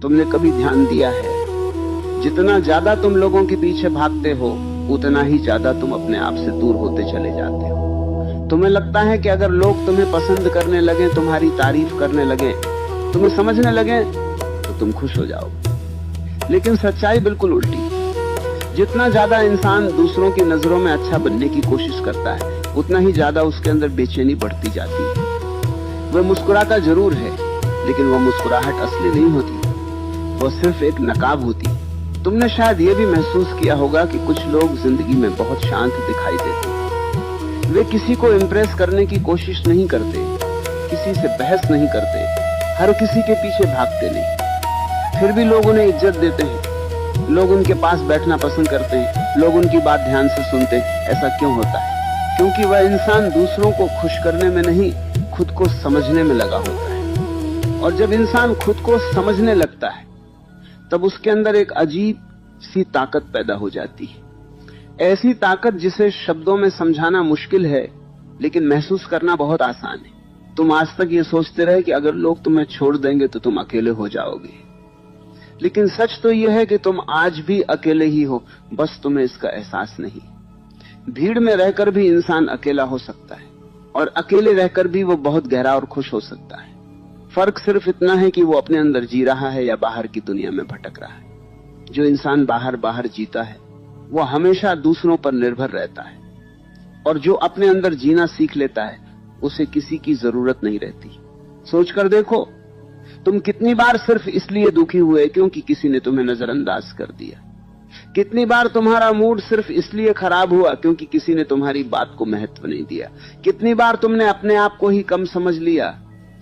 तुमने कभी ध्यान दिया है, जितना ज्यादा तुम लोगों के पीछे भागते हो उतना ही ज्यादा तुम अपने आप से दूर होते चले जाते हो। तुम्हें लगता है कि अगर लोग तुम्हें पसंद करने लगे, तुम्हारी तारीफ करने लगे, तुम्हें समझने लगे तो तुम खुश हो जाओगे। लेकिन सच्चाई बिल्कुल उल्टी। जितना ज्यादा इंसान दूसरों की नजरों में अच्छा बनने की कोशिश करता है उतना ही ज्यादा उसके अंदर बेचैनी बढ़ती जाती है। वह मुस्कुराता जरूर है लेकिन वह मुस्कुराहट असली नहीं होती, वह सिर्फ एक नकाब होती है। तुमने शायद यह भी महसूस किया होगा कि कुछ लोग जिंदगी में बहुत शांत दिखाई देते हैं। वे किसी को इम्प्रेस करने की कोशिश नहीं करते, किसी से बहस नहीं करते, हर किसी के पीछे भागते नहीं। फिर भी लोग उन्हें इज्जत देते हैं, लोग उनके पास बैठना पसंद करते हैं, लोग उनकी बात ध्यान से सुनते हैं। ऐसा क्यों होता है? क्योंकि वह इंसान दूसरों को खुश करने में नहीं, खुद को समझने में लगा होता है। और जब इंसान खुद को समझने लगता है तब उसके अंदर एक अजीब सी ताकत पैदा हो जाती है। ऐसी ताकत जिसे शब्दों में समझाना मुश्किल है लेकिन महसूस करना बहुत आसान है। तुम आज तक ये सोचते रहे कि अगर लोग तुम्हें छोड़ देंगे तो तुम अकेले हो जाओगे, लेकिन सच तो यह है कि तुम आज भी अकेले ही हो, बस तुम्हें इसका एहसास नहीं। भीड़ में रहकर भी इंसान अकेला हो सकता है और अकेले रहकर भी वो बहुत गहरा और खुश हो सकता है। फर्क सिर्फ इतना है कि वो अपने अंदर जी रहा है या बाहर की दुनिया में भटक रहा है। जो इंसान बाहर बाहर जीता है वो हमेशा दूसरों पर निर्भर रहता है, और जो अपने अंदर जीना सीख लेता है उसे किसी की जरूरत नहीं रहती। सोचकर देखो, तुम कितनी बार सिर्फ इसलिए दुखी हुए क्योंकि किसी ने तुम्हें नजरअंदाज कर दिया। कितनी बार तुम्हारा मूड सिर्फ इसलिए खराब हुआ क्योंकि किसी ने तुम्हारी बात को महत्व नहीं दिया। कितनी बार तुमने अपने आप को ही कम समझ लिया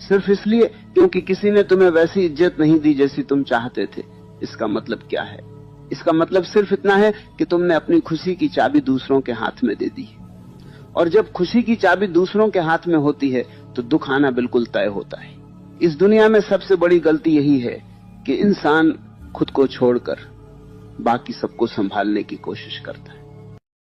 सिर्फ इसलिए क्योंकि किसी ने तुम्हें वैसी इज्जत नहीं दी जैसी तुम चाहते थे। इसका मतलब क्या है? इसका मतलब सिर्फ इतना है कि तुमने अपनी खुशी की चाबी दूसरों के हाथ में दे दी। और जब खुशी की चाबी दूसरों के हाथ में होती है तो दुख आना बिल्कुल तय होता है। इस दुनिया में सबसे बड़ी गलती यही है कि इंसान खुद को छोड़कर बाकी सबको संभालने की कोशिश करता है।